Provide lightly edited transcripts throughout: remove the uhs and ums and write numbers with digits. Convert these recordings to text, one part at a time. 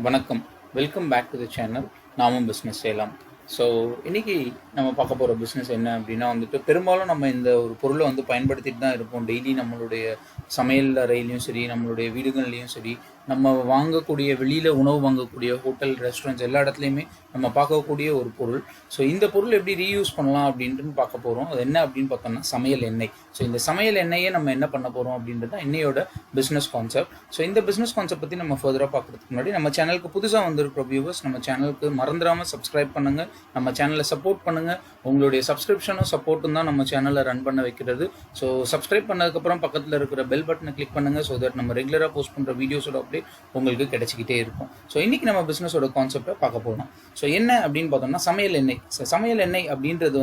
வணக்கம், welcome back to the channel நாமும் business செய்யலாம். ஸோ இன்றைக்கி நம்ம பார்க்க போகிற பிஸ்னஸ் என்ன அப்படின்னா பெரும்பாலும் நம்ம இந்த ஒரு பொருளை பயன்படுத்திட்டு தான் இருப்போம். டெய்லி நம்மளுடைய சமையல் அறையிலையும் சரி, நம்மளுடைய வீடுகள்லையும் சரி, நம்ம வாங்கக்கூடிய வெளியில் உணவு வாங்கக்கூடிய ஹோட்டல், ரெஸ்டாரண்ட்ஸ் எல்லா இடத்துலையுமே நம்ம பார்க்கக்கூடிய ஒரு பொருள். ஸோ இந்த பொருள் எப்படி ரீயூஸ் பண்ணலாம் அப்படின்ட்டு பார்க்க போகிறோம். அது என்ன அப்படின்னு பார்த்தோம்னா சமையல் எண்ணெய். ஸோ இந்த சமையல் எண்ணெயே நம்ம என்ன பண்ண போகிறோம் அப்படின்றது தான் இன்னையோட பிஸ்னஸ் கான்செப்ட். ஸோ இந்த பிஸ்னஸ் கான்செப்ட் பற்றி நம்ம ஃபர்தராக பார்க்குறதுக்கு முன்னாடி நம்ம சேனலுக்கு புதுசாக வந்திருக்கிற வியூவர்ஸ் நம்ம சேனலுக்கு மறந்துடாமல் சப்ஸ்கிரைப் பண்ணுங்கள், நம்ம சேனலை சப்போர்ட் பண்ணுங்கள். உங்களுடைய சப்ஸ்கிரிப்ஷனும் சப்போர்ட்டும் தான் நம்ம சேனலை ரன் பண்ண வைக்கிறது. ஸோ சப்ஸ்கிரைப் பண்ணதுக்கப்புறம் பக்கத்தில் இருக்கிற பெல் பட்டனை கிளிக் பண்ணுங்கள். ஸோ தட் நம்ம ரெகுலராக போஸ்ட் பண்ணுற வீடியோஸோட அப்டேட் உங்களுக்கு கிடைச்சிக்கிட்டே இருக்கும். ஸோ இன்றைக்கி நம்ம பிஸ்னஸோட கான்செப்டை பார்க்க போகிறோம். ஸோ என்ன அப்படின்னு பார்த்தோம்னா சமையல் எண்ணெய். சமையல் எண்ணெய் அப்படின்றது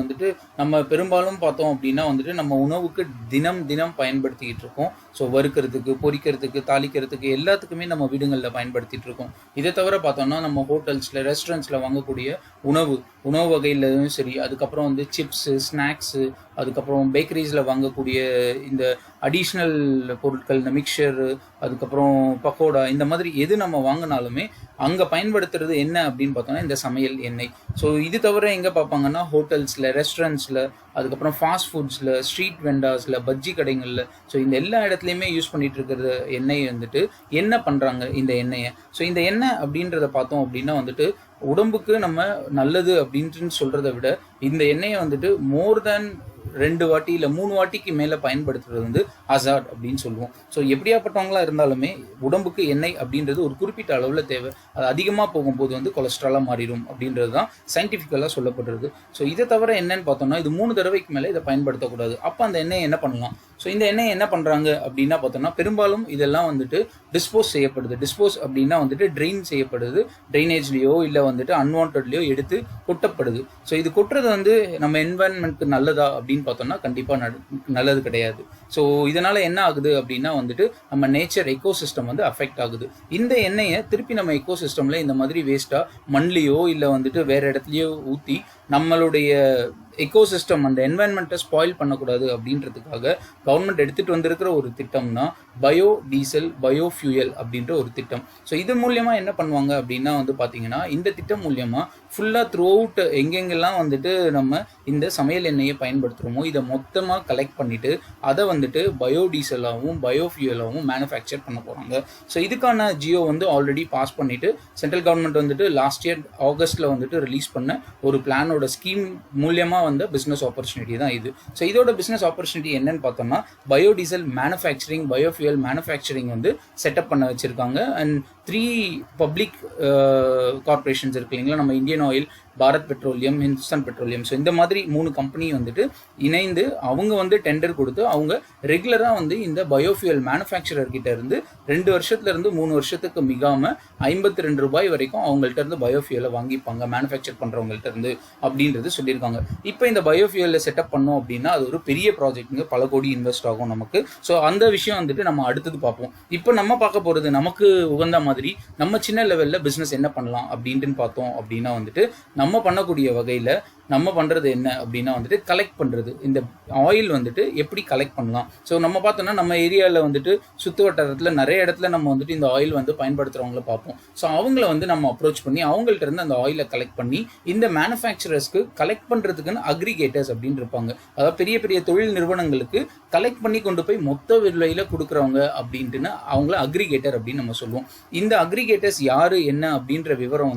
நம்ம பெரும்பாலும் பார்த்தோம் அப்படின்னா நம்ம உணவுக்கு தினம் பயன்படுத்திக்கிட்டு இருக்கோம். ஸோ வறுக்கிறதுக்கு, பொரிக்கிறதுக்கு, தாளிக்கிறதுக்கு எல்லாத்துக்குமே நம்ம வீடுகளில் பயன்படுத்திகிட்டு இருக்கோம். இதை தவிர பார்த்தோம்னா நம்ம ஹோட்டல்ஸில், ரெஸ்டாரண்ட்ஸில் வாங்கக்கூடிய உணவு வகையிலும் சரி, அதுக்கப்புறம் சிப்ஸு, ஸ்நாக்ஸு, அதுக்கப்புறம் பேக்கரிஸில் வாங்கக்கூடிய இந்த அடிஷ்னல் பொருட்கள், இந்த மிக்சர், அதுக்கப்புறம் பக்கோடா, இந்த மாதிரி எது நம்ம வாங்கினாலுமே அங்கே பயன்படுத்துறது என்ன அப்படின்னு பார்த்தோம்னா இந்த சமையல் எண்ணெய். ஸோ இது தவிர எங்கே பார்ப்பாங்கன்னா ஹோட்டல்ஸில், ரெஸ்டாரண்ட்ஸில், அதுக்கப்புறம் ஃபாஸ்ட் ஃபுட்ஸில், ஸ்ட்ரீட் வெண்டார்ஸில், பஜ்ஜி கடைகளில், ஸோ இந்த எல்லா இடத்துலையுமே யூஸ் பண்ணிகிட்டு இருக்கிற எண்ணெய் என்ன பண்ணுறாங்க இந்த எண்ணெயை. ஸோ இந்த எண்ணெய் அப்படின்றத பார்த்தோம் அப்படின்னா உடம்புக்கு நம்ம நல்லது அப்படின்ட்டு சொல்கிறத விட இந்த எண்ணெயை மோர் தேன் 2 வாட்டி இல்லை 3 வாட்டிக்கு மேலே பயன்படுத்துறது அசாட் அப்படின்னு சொல்லுவோம். ஸோ எப்படியாப்பட்டவங்களா இருந்தாலுமே உடம்புக்கு எண்ணெய் அப்படின்றது ஒரு குறிப்பிட்ட அளவில் தேவை. அது அதிகமாக போகும்போது கொலஸ்ட்ராலாக மாறிடும் அப்படின்றது தான் சயின்டிஃபிக்கலாக சொல்லப்படுறது. ஸோ இதை தவிர என்னன்னு பார்த்தோம்னா இது 3 தடவைக்கு மேலே இதை பயன்படுத்தக்கூடாது. அப்போ அந்த எண்ணெயை என்ன பண்ணலாம்? ஸோ இந்த எண்ணெயை என்ன பண்ணுறாங்க அப்படின்னா பார்த்தோம்னா பெரும்பாலும் இதெல்லாம் டிஸ்போஸ் செய்யப்படுது. டிஸ்போஸ் அப்படின்னா ட்ரெயின் செய்யப்படுது. ட்ரைனேஜ்லேயோ இல்லை அன்வான்ட்லேயோ எடுத்து கொட்டப்படுது. ஸோ இது கொட்டுறது நம்ம என்வாயன்மெண்ட்டுக்கு நல்லதா அப்படின்னு பார்த்தோம்னா கண்டிப்பாக நல்லது கிடையாது. ஸோ இதனால் என்ன ஆகுது அப்படின்னா நம்ம நேச்சர் எக்கோசிஸ்டம் அஃபெக்ட் ஆகுது. இந்த எண்ணெயை திருப்பி நம்ம எக்கோசிஸ்டமில் இந்த மாதிரி வேஸ்ட்டாக மண்லேயோ இல்லை வேறு இடத்துலையோ ஊற்றி நம்மளுடைய எக்கோசிஸ்டம், அந்த என்வாயன்மெண்ட்டை ஸ்பாயில் பண்ணக்கூடாது அப்படின்றதுக்காக கவர்மெண்ட் எடுத்துகிட்டு வந்திருக்கிற ஒரு திட்டம்னா பயோ டீசல், பயோ ஃபியூயல் அப்படின்ற ஒரு திட்டம். ஸோ இது மூலியமாக என்ன பண்ணுவாங்க அப்படின்னா பார்த்தீங்கன்னா இந்த திட்டம் மூலியமாக ஃபுல்லாக த்ரூ அவுட் எங்கெங்கெல்லாம் நம்ம இந்த சமையல் எண்ணெயை பயன்படுத்துகிறோமோ இதை மொத்தமாக கலெக்ட் பண்ணிவிட்டு அதை பயோ டீசலாகவும் பயோ ஃபியூயலாகவும் மேனுஃபேக்சர் பண்ண போகிறாங்க. ஸோ இதுக்கான ஜியோ ஆல்ரெடி பாஸ் பண்ணிவிட்டு சென்ட்ரல் கவர்மெண்ட் லாஸ்ட் இயர் ஆகஸ்ட்டில் ரிலீஸ் பண்ண ஒரு பிளானோட ஸ்கீம் மூலியமாக பிஸ்னஸ் ஆப்பர்ச்சுனிட்டி தான் இது. ஸோ இதோட பிஸ்னஸ் ஆப்பர்ச்சுனிட்டி என்னன்னு பார்த்தோம்னா biodiesel manufacturing, biofuel manufacturing setup பண்ண வச்சுருக்காங்க. அண்ட் 3 பப்ளிக் கார்பரேஷன்ஸ் இருக்கு இல்லைங்களா, நம்ம Indian Oil, Bharat Petroleum, Hindustan Petroleum. So இந்த மாதிரி 3 கம்பெனி இணைந்து அவங்க டெண்டர் கொடுத்து அவங்க ரெகுலராக இந்த பயோஃபியூயல் மேனுஃபேக்சரர் கிட்ட இருந்து 2 வருஷத்துலேருந்து 3 வருஷத்துக்கு மிகாமல் ₹52 வரைக்கும் அவங்கள்ட்ட இருந்து பயோஃபியூயலை வாங்கிப்பாங்க மேனுஃபேக்சர் பண்ணுறவங்கள்ட்ட இருந்து அப்படின்றது சொல்லியிருக்காங்க. இப்போ இந்த பயோஃபியூயலை செட்டப் பண்ணோம் அப்படின்னா அது ஒரு பெரிய ப்ராஜெக்ட்டுங்க, பல கோடி இன்வெஸ்ட் ஆகும் நமக்கு. ஸோ அந்த விஷயம் நம்ம அடுத்தது பார்ப்போம். இப்போ நம்ம பார்க்க போகிறது நமக்கு உகந்த மாதிரி நம்ம சின்ன லெவலில் பிஸ்னஸ் என்ன பண்ணலாம் அப்படின்ட்டு பார்த்தோம் அப்படின்னா நம்ம பண்ணக்கூடிய வகையில் நம்ம பண்ணுறது என்ன அப்படின்னா கலெக்ட் பண்ணுறது. இந்த ஆயில் எப்படி கலெக்ட் பண்ணலாம். ஸோ நம்ம பார்த்தோம்னா நம்ம ஏரியாவில் சுற்று வட்டாரத்தில் நிறைய இடத்துல நம்ம இந்த ஆயில் பயன்படுத்துகிறவங்கள பார்ப்போம். ஸோ அவங்கள நம்ம அப்ரோச் பண்ணி அவங்கள்ட்ட இருந்து அந்த ஆயிலை கலெக்ட் பண்ணி இந்த மேனுஃபேக்சரர்ஸ்க்கு கலெக்ட் பண்ணுறதுக்குன்னு அக்ரிகேட்டர்ஸ் அப்படின்னு இருப்பாங்க. அதாவது பெரிய பெரிய தொழில் நிறுவனங்களுக்கு கலெக்ட் பண்ணி கொண்டு போய் மொத்த விலையில் கொடுக்குறவங்க அப்படின்ட்டுன்னு அவங்கள அக்ரிகேட்டர் அப்படின்னு நம்ம சொல்லுவோம். இந்த அக்ரிகேட்டர்ஸ் யார் என்ன அப்படின்ற விவரம்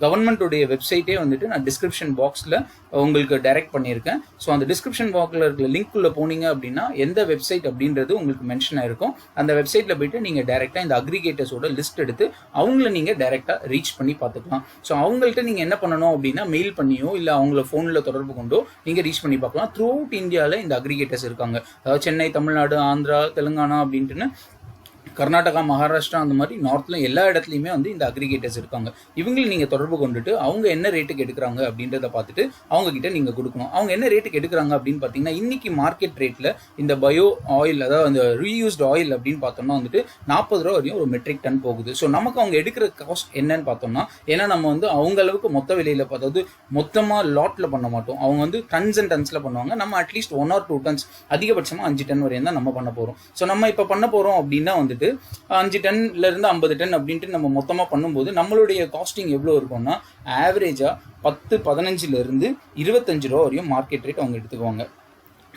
கவர்மெண்ட்டுடைய வெப்சைட்டே நான் டிஸ்கிரிப்ஷன் பாக்ஸில் உங்களுக்கு டைரக்ட் பண்ணியிருக்கேன். ஸோ அந்த டிஸ்கிரிப்ஷன் பாக்ஸில் இருக்கிற லிங்க்குள்ளே போனீங்க அப்படின்னா எந்த வெப்சைட் அப்படின்றது உங்களுக்கு மென்ஷன் ஆயிருக்கும். அந்த வெப்சைட்டில் போயிட்டு நீங்கள் டைரெக்டாக இந்த அக்ரிகேட்டர்ஸோட லிஸ்ட் எடுத்து அவங்கள நீங்கள் டைரெக்டாக ரீச் பண்ணி பார்த்துக்கலாம். ஸோ அவங்கள்ட்ட நீங்கள் என்ன பண்ணணும் அப்படின்னா மெயில் பண்ணியோ இல்லை அவங்கள ஃபோனில் தொடர்பு கொண்டோ நீங்கள் ரீச் பண்ணி பார்க்கலாம். த்ரூ அவுட் இந்தியாவில் இந்த அக்ரிகேட்டர்ஸ் இருக்காங்க. அதாவது சென்னை, தமிழ்நாடு, ஆந்திரா, தெலுங்கானா அப்படின்ட்டுன்னு கர்நாடகா, மகாராஷ்டிரா, அந்த மாதிரி நார்த்தில் எல்லா இடத்துலையுமே இந்த அக்ரிகேட்டர்ஸ் இருக்காங்க. இவங்களை நீங்கள் தொடர்பு கொண்டுட்டு அவங்க என்ன ரேட்டுக்கு எடுக்கிறாங்க அப்படின்றத பார்த்துட்டு அவங்க கிட்ட நீங்கள் கொடுக்கணும். அவங்க என்ன ரேட்டுக்கு எடுக்கிறாங்க அப்படின்னு பார்த்தீங்கன்னா இன்னைக்கு மார்க்கெட் ரேட்டில் இந்த பயோ ஆயில், அதாவது அந்த ரீயூஸ்ட் ஆயில் அப்படின்னு பார்த்தோம்னா ₹40 வரையும் ஒரு மெட்ரிக் டன் போகுது. ஸோ நமக்கு அவங்க எடுக்கிற காஸ்ட் என்னன்னு பார்த்தோம்னா, ஏன்னா நம்ம அவங்க அளவுக்கு மொத்த விலையில் அதாவது மொத்தமாக லாட்டில் பண்ண மாட்டோம். அவங்க டன்ஸ் அண்ட் டன்ஸில் பண்ணுவாங்க. நம்ம அட்லீஸ்ட் 1 or 2 டன்ஸ், அதிகபட்சமாக 5 டன் வரையும் தான் நம்ம பண்ண போகிறோம். ஸோ நம்ம இப்போ பண்ண போகிறோம் அப்படின்னா வந்துட்டு 5 டன்லேருந்து 50 டன் அப்படின்ட்டு நம்ம மொத்தமாக பண்ணும்போது நம்மளுடைய காஸ்டிங் எவ்வளோ இருக்கும்னா ஆவரேஜாக 10-15லேருந்து 25 ரூபா வரையும் மார்க்கெட் ரேட் அவங்க எடுத்துக்குவாங்க.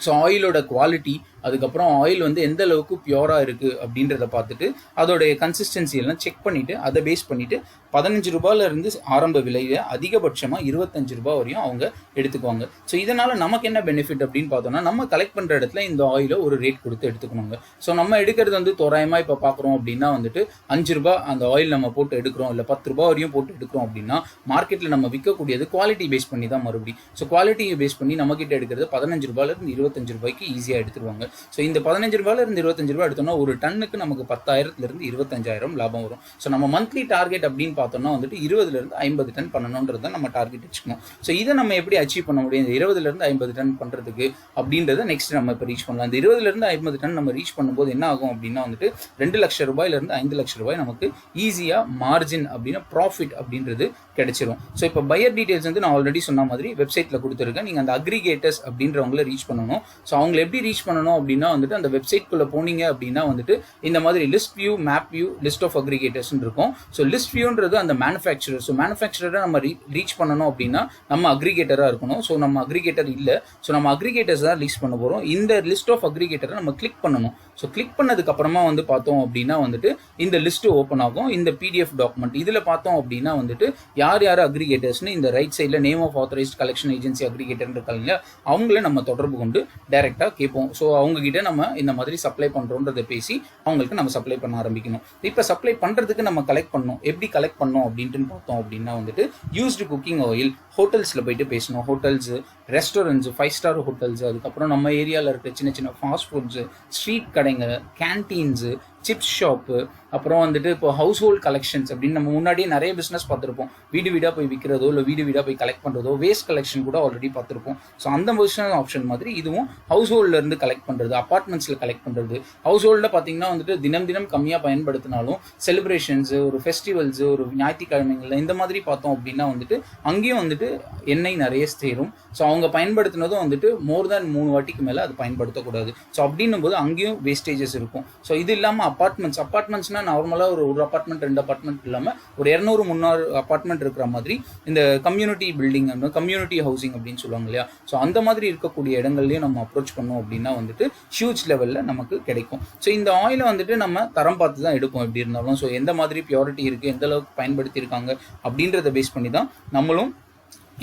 ஸோ ஆயிலோட குவாலிட்டி, அதுக்கப்புறம் ஆயில் வந்து எந்த அளவுக்கு பியூராக இருக்குது அப்படின்றத பார்த்துட்டு அதோடைய கன்சிஸ்டன்சி எல்லாம் செக் பண்ணிவிட்டு அதை பேஸ் பண்ணிவிட்டு 15 ரூபாயிலேருந்து ஆரம்ப விலையை அதிகபட்சமாக 25 ரூபா வரையும் அவங்க எடுத்துக்குவாங்க. ஸோ இதனால் நமக்கு என்ன பெனிஃபிட் அப்படின்னு பார்த்தோம்னா, நம்ம கலெக்ட் பண்ணுற இடத்துல இந்த ஆயிலை ஒரு ரேட் கொடுத்து எடுத்துக்கணுங்க. ஸோ நம்ம எடுக்கிறது வந்து தோராயமாக இப்போ பார்க்குறோம் அப்படின்னா வந்துட்டு 5 ரூபா அந்த ஆயில் நம்ம போட்டு எடுக்கிறோம், இல்லை 10 ரூபா வரையும் போட்டு எடுக்கிறோம் அப்படின்னா மார்க்கெட்டில் நம்ம விற்கக்கூடியது குவாலிட்டி பேஸ் பண்ணி தான் மறுபடியும். ஸோ குவாலிட்டியை பேஸ் பண்ணி நம்மக்கிட்ட எடுக்கிறது 15 ரூபாயிலேருந்து 25 ரூபாய்க்கு ஈஸியாக எடுத்துருவாங்க. ஸோ இந்த 15 ரூபாயிலிருந்து 25 ரூபா எடுத்தோம்னா ஒரு டன்னுக்கு நமக்கு 10,000லேருந்து 25,000 லாபம் வரும். ஸோ நம்ம மந்த்லி டார்கெட் அப்படின்னு பார்த்தோம்னா வந்துட்டு 20லேருந்து 50 டன் பண்ணணுன்றது தான் நம்ம டார்கெட் வச்சுக்கணும். ஸோ இதை நம்ம எப்படி அச்சீவ் பண்ண முடியும், இந்த 20லேருந்து 50 டன் பண்ணுறதுக்கு அப்படின்றத நெக்ஸ்ட் நம்ம இப்போ ரீச் பண்ணலாம். இந்த 20லேருந்து 50 டன் நம்ம ரீச் பண்ணும்போது என்ன ஆகும் அப்படின்னா வந்துட்டு 2 லட்சம் ரூபாயிலிருந்து 5 லட்சம் ரூபாய் நமக்கு ஈஸியாக மார்ஜின் அப்படின்னா ப்ராஃபிட் அப்படின்றது கிடைச்சிரும். ஸோ இப்போ பையர் டீடைல்ஸ் வந்து நான் ஆல்ரெடி சொன்ன மாதிரி வெப்சைட்டில் கொடுத்துருக்கேன். நீங்கள் அந்த அக்ரிகேட்டர்ஸ் அப்படின்றவங்கள ரீச் பண்ணணும். ஸோ அவங்களை எப்படி ரீச் பண்ணணும் அப்படின்னா வந்துட்டு அந்த வெப்சைட்குள்ளே போனீங்க அப்படின்னா வந்துட்டு இந்த மாதிரி list view, map view, list of aggregators இருக்கும். ஸோ லிஸ்ட் வியூன்றது அந்த மேனுஃபேக்சரர். ஸோ மேனுஃபேக்சரரை நம்ம ரீச் பண்ணணும் அப்படின்னா நம்ம அக்ரிகேட்டராக இருக்கணும். ஸோ நம்ம அக்ரிகேட்டர் இல்லை, ஸோ நம்ம அக்ரிகேட்டர்ஸ் தான் லிஸ்ட் பண்ண போகிறோம். இந்த லிஸ்ட் ஆஃப் அக்ரிகேட்டரை நம்ம கிளிக் பண்ணணும். ஸோ கிளிக் பண்ணதுக்கு அப்புறமா வந்து பார்த்தோம் அப்படின்னா வந்துட்டு இந்த லிஸ்ட்டு ஓப்பன் ஆகும். இந்த பிடிஎஃப் டாக்குமெண்ட் இதில் பார்த்தோம் அப்படின்னா வந்துட்டு யார் யார் அக்ரிகேட்டர்ஸ்னு இந்த ரைட் சைடில் name of authorised collection agency aggregator இருக்காங்க, அவங்கள நம்ம தொடர்பு கொண்டு டைரெக்டாக கேட்போம். ஸோ அவங்ககிட்ட நம்ம இந்த மாதிரி சப்ளை பண்ணுறோன்றதை பேசி அவங்களுக்கு நம்ம சப்ளை பண்ண ஆரம்பிக்கணும். இப்போ சப்ளை பண்ணுறதுக்கு நம்ம கலெக்ட் பண்ணணும். எப்படி கலெக்ட் பண்ணோம் அப்படின்ட்டு பார்த்தோம் அப்படின்னா வந்துட்டு யூஸ்டு குக்கிங் ஆயில் ஹோட்டல்ஸில் போயிட்டு பேசணும். ஹோட்டல்ஸு, ரெஸ்டாரண்ட்ஸு, 5 ஸ்டார் ஹோட்டல்ஸு, அதுக்கப்புறம் நம்ம ஏரியாவில் இருக்க சின்ன சின்ன ஃபாஸ்ட் ஃபுட்ஸு, ஸ்ட்ரீட் கடைங்க, கேன்டீன்ஸு, சிப்ஸ் ஷாப்பு, அப்புறம் வந்துட்டு இப்போ ஹவுஸ் ஹோல்ட் கலெக்ஷன்ஸ் அப்படின்னு நம்ம முன்னாடியே நிறைய பிஸ்னஸ் பார்த்துருப்போம். வீடு வீடாக போய் விற்கிறதோ இல்லை வீடு வீடாக போய் கலெக்ட் பண்ணுறதோ, வேஸ்ட் கலெக்ஷன் கூட ஆல்ரெடி பார்த்துருப்போம். ஸோ அந்த பிஸ்னஸ் ஆப்ஷன் மாதிரி இதுவும் ஹவுஸ் ஹோல்ட்லேருந்து கலெக்ட் பண்ணுறது, அப்பார்ட்மெண்ட்ஸில் கலெக்ட் பண்ணுறது. ஹவுஸ் ஹோல்டில் பார்த்தீங்கன்னா வந்துட்டு தினம் தினம் கம்மியாக பயன்படுத்தினாலும் செலிப்ரேஷன்ஸு, ஒரு ஃபெஸ்டிவல்ஸு, ஒரு ஞாயிற்றுக்கிழமைகளில் இந்த மாதிரி பார்த்தோம் அப்படின்னா வந்துட்டு அங்கேயும் வந்துட்டு எண்ணெய் நிறைய சேரும். ஸோ அவங்க பயன்படுத்தினதும் வந்துட்டு மோர் தேன் 3 வாட்டிக்கு மேலே அது பயன்படுத்தக்கூடாது. ஸோ அப்படின்னும் போது அங்கேயும் வேஸ்டேஜஸ் இருக்கும். ஸோ இது இல்லாமல் அப்பார்ட்மெண்ட்ஸ்னா நார்மலாக ஒரு அப்பார்ட்மெண்ட் 2 அப்பார்ட்மெண்ட் இல்லாமல் ஒரு 200-300 அப்பார்ட்மெண்ட் இருக்கிற மாதிரி இந்த கம்யூனிட்டி பில்டிங், கம்யூனிட்டி ஹவுசிங் அப்படின்னு சொல்லுவாங்க இல்லையா. ஸோ அந்த மாதிரி இருக்கக்கூடிய இடங்கள்லையும் நம்ம அப்ரோச் பண்ணோம் அப்படின்னா வந்துட்டு ஹியூஜ் லெவலில் நமக்கு கிடைக்கும். ஸோ இந்த ஆயிலை வந்துட்டு நம்ம தரம் பார்த்து தான் எடுப்போம் எப்படி இருந்தாலும். ஸோ எந்த மாதிரி பியூரிட்டி இருக்குது, எந்த அளவுக்கு பயன்படுத்தியிருக்காங்க அப்படின்றத பேஸ் பண்ணி தான் நம்மளும்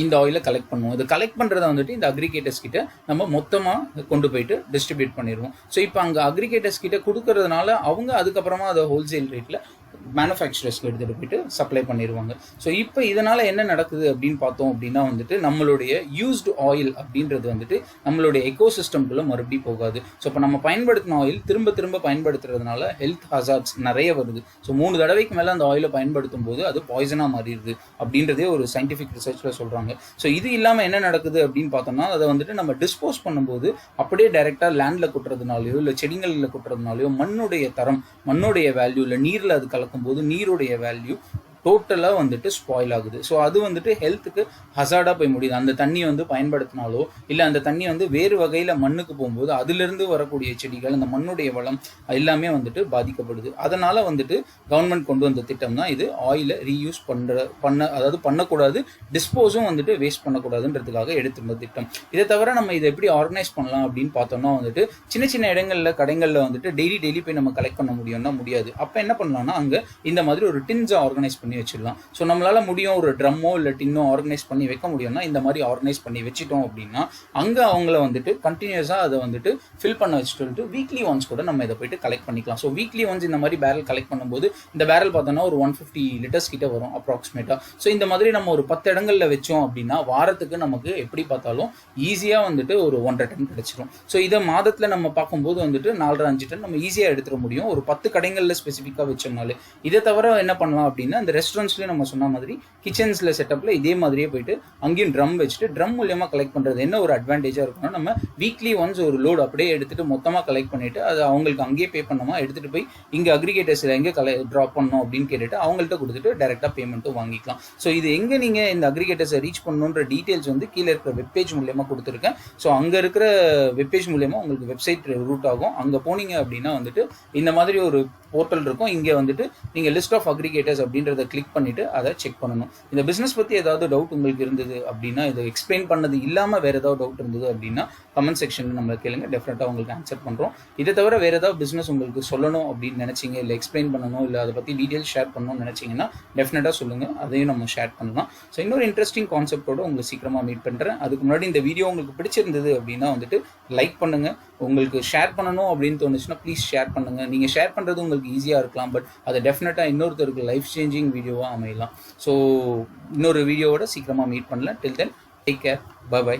இந்த ஆயிலை கலெக்ட் பண்ணுவோம். இது கலெக்ட் பண்ணுறதை வந்துட்டு இந்த அக்ரிகேட்டர்ஸ் கிட்ட நம்ம மொத்தமாக கொண்டு போயிட்டு டிஸ்ட்ரிபியூட் பண்ணிடுவோம். ஸோ இப்போ அங்கே அக்ரிகேட்டர்ஸ் கிட்ட கொடுக்கறதுனால அவங்க அதுக்கப்புறமா அதை ஹோல்சேல் ரேட்டில் மேனுஃபேக்சரர்ஸ்க்கு எடுத்துகிட்டு போயிட்டு சப்ளை பண்ணிடுவாங்க. ஸோ இப்போ இதனால் என்ன நடக்குது அப்படின்னு பார்த்தோம் அப்படின்னா வந்துட்டு நம்மளுடைய யூஸ்டு ஆயில் அப்படின்றது வந்துட்டு நம்மளுடைய எக்கோசிஸ்டம்குள்ளே மறுபடியும் போகாது. ஸோ இப்போ நம்ம பயன்படுத்தின ஆயில் திரும்ப திரும்ப பயன்படுத்துறதுனால ஹெல்த் ஹசார்ட்ஸ் நிறைய வருது. ஸோ 3 தடவைக்கு மேலே அந்த ஆயிலை பயன்படுத்தும் போது அது பாய்சனாக மாறிடுது அப்படின்றதே ஒரு சயின்டிஃபிக் ரிசர்ச்சில் சொல்கிறாங்க. ஸோ இது இல்லாமல் என்ன நடக்குது அப்படின்னு பார்த்தோம்னா அதை வந்துட்டு நம்ம டிஸ்போஸ் பண்ணும்போது அப்படியே டைரெக்டாக லேண்டில் கொட்டுறதுனாலையோ இல்லை செடிகளில் கொட்டுறதுனாலையோ மண்ணுடைய தரம், மண்ணுடைய வேல்யூ, இல்லை நீரில் அது கலக்கும்போது நீருடைய வேல்யூ டோட்டலாக வந்துட்டு ஸ்பாயில் ஆகுது. ஸோ அது வந்துட்டு ஹெல்த்துக்கு ஹசார்டாக போய் முடியுது. அந்த தண்ணி வந்து பயன்படுத்தினாலோ இல்லை அந்த தண்ணி வந்து வேறு வகையில் மண்ணுக்கு போகும்போது அதிலிருந்து வரக்கூடிய செடிகள், அந்த மண்ணுடைய வளம் எல்லாமே வந்துட்டு பாதிக்கப்படுது. அதனால் வந்துட்டு கவர்மெண்ட் கொண்டு வந்த திட்டம் தான் இது, ஆயிலை ரீயூஸ் அதாவது பண்ணக்கூடாது, டிஸ்போஸும் வந்துட்டு வேஸ்ட் பண்ணக்கூடாதுன்றதுக்காக எடுத்துருந்த திட்டம். இதை தவிர நம்ம இதை எப்படி ஆர்கனைஸ் பண்ணலாம் அப்படின்னு பார்த்தோம்னா வந்துட்டு சின்ன சின்ன இடங்களில் கடைகளில் வந்துட்டு டெய்லி போய் நம்ம கலெக்ட் பண்ண முடியும்னா முடியாது. அப்போ என்ன பண்ணலாம்னா அங்கே இந்த மாதிரி ஒரு டின்ஸை ஆர்கனைஸ் பண்ணி வச்சிடலாம். ஸோ நம்மளால முடியும் ஒரு ட்ரம்மோ இல்லை டின்னோ ஆர்கனைஸ் பண்ணி வைக்க முடியும்னா இந்த மாதிரி ஆர்கனைஸ் பண்ணி வச்சிட்டோம் அப்படின்னா அங்கே அவங்கள வந்துட்டு கண்டினியூஸாக அதை வந்துட்டு ஃபில் பண்ண வச்சுட்டு வீக்லி ஒன்ஸ் கூட நம்ம இதை போயிட்டு கலெக்ட் பண்ணிக்கலாம். ஸோ வீக்லி ஒன்ஸ் இந்த மாதிரி பேரல் கலெக்ட் பண்ணும்போது இந்த பேரல் பார்த்தோன்னா ஒரு 150 லிட்டர்ஸ் கிட்ட வரும் அப்ராக்சிமேட்டாக. ஸோ இந்த மாதிரி நம்ம ஒரு 10 இடங்களில் வச்சோம் அப்படின்னா வாரத்துக்கு நமக்கு எப்படி பார்த்தாலும் ஈஸியாக வந்துட்டு ஒரு 1.5 டன் கிடைச்சிரும். ஸோ இதை மாதத்தில் நம்ம பார்க்கும்போது வந்துட்டு 4-5 டன் நம்ம ஈஸியாக எடுத்துட முடியும் ஒரு 10 கடைகளில் ஸ்பெசிஃபிக்காக வச்சோம்னாலே. இதை தவிர என்ன பண்ணலாம் அப்படின்னா இந்த ரெஸ்டாரண்ட்ஸ்லேயும் நம்ம சொன்ன மாதிரி கிச்சன்ஸில் செட்டப்பில் இதே மாதிரியே போயிட்டு அங்கேயும் ட்ரம் வச்சுட்டு ட்ரம் மூலியமாக கலெக்ட் பண்ணுறது என்ன ஒரு அட்வான்டேஜாக இருக்குன்னா நம்ம வீக்லி ஒன்ஸ் ஒரு லோடு அப்படியே எடுத்துகிட்டு மொத்தமாக கலெக்ட் பண்ணிவிட்டு அது அவங்களுக்கு அங்கேயே பே பண்ணோமா எடுத்துகிட்டு போய் இங்கே அக்ரிகேட்டர்ஸில் எங்கே ட்ராப் பண்ணணும் அப்படின்னு கேட்டுட்டு அவங்கள்ட்ட கொடுத்துட்டு டேரெக்டாக பேமெண்ட்டும் வாங்கிக்கலாம். ஸோ இது எங்கே நீங்கள் இந்த அக்ரிகேட்டர்ஸை ரீச் பண்ணணுன்ற டீட்டெயில்ஸ் வந்து கீழே இருக்கிற வெப்பேஜ் மூலியமாக கொடுத்துருக்கேன். ஸோ அங்கே இருக்கிற வெப்பேஜ் மூலியமாக உங்களுக்கு வெப்சைட் ரூட் ஆகும். அங்கே போனீங்க அப்படின்னா வந்துட்டு இந்த மாதிரி ஒரு போர்ட்டல் இருக்கும். இங்கே வந்துட்டு நீங்கள் லிஸ்ட் ஆஃப் அக்ரிகேட்டர்ஸ் அப்படின்றத கிளிக் பண்ணிவிட்டு அதை செக் பண்ணணும். இந்த பிஸ்னஸ் பற்றி ஏதாவது டவுட் உங்களுக்கு இருந்தது அப்படின்னா, இதை எக்ஸ்பிளைன் பண்ணது இல்லாமல் வேறு ஏதாவது டவுட் இருந்தது அப்படின்னா கமெண்ட் செக்ஷனில் நம்ம கேளுங்க, டெஃபினட்டாக உங்களுக்கு ஆன்சர் பண்ணுறோம். இதை தவிர வேறு ஏதாவது பிஸ்னஸ் உங்களுக்கு சொல்லணும் அப்படின்னு நினச்சிங்க, இல்லை எக்ஸ்பிளைன் பண்ணணும், இல்லை அதை பற்றி டீட்டெயில்ஸ் ஷேர் பண்ணணும்னு நினச்சிங்கன்னா டெஃபினட்டாக சொல்லுங்கள், அதையும் நம்ம ஷேர் பண்ணலாம். ஸோ இன்னொரு இன்ட்ரெஸ்டிங் கான்செப்டோடு உங்களை சீக்கிரமாக மீட் பண்ணுறேன். அதுக்கு முன்னாடி இந்த வீடியோ உங்களுக்கு பிடிச்சிருந்தது அப்படின்னா வந்துட்டு லைக் பண்ணுங்கள். உங்களுக்கு ஷேர் பண்ணணும் அப்படின்னு தோணுச்சுன்னா ப்ளீஸ் ஷேர் பண்ணுங்கள். நீங்கள் ஷேர் பண்ணுறது உங்களுக்கு ஈஸியாக இருக்கலாம், பட் அதை டெஃபினட்டாக இன்னொருத்தருக்கு லைஃப் சேஞ்சிங் வீடியோவாக அமையலாம். ஸோ இன்னொரு வீடியோவோட சீக்கிரமாக மீட் பண்ணலாம். Till then take care, bye by.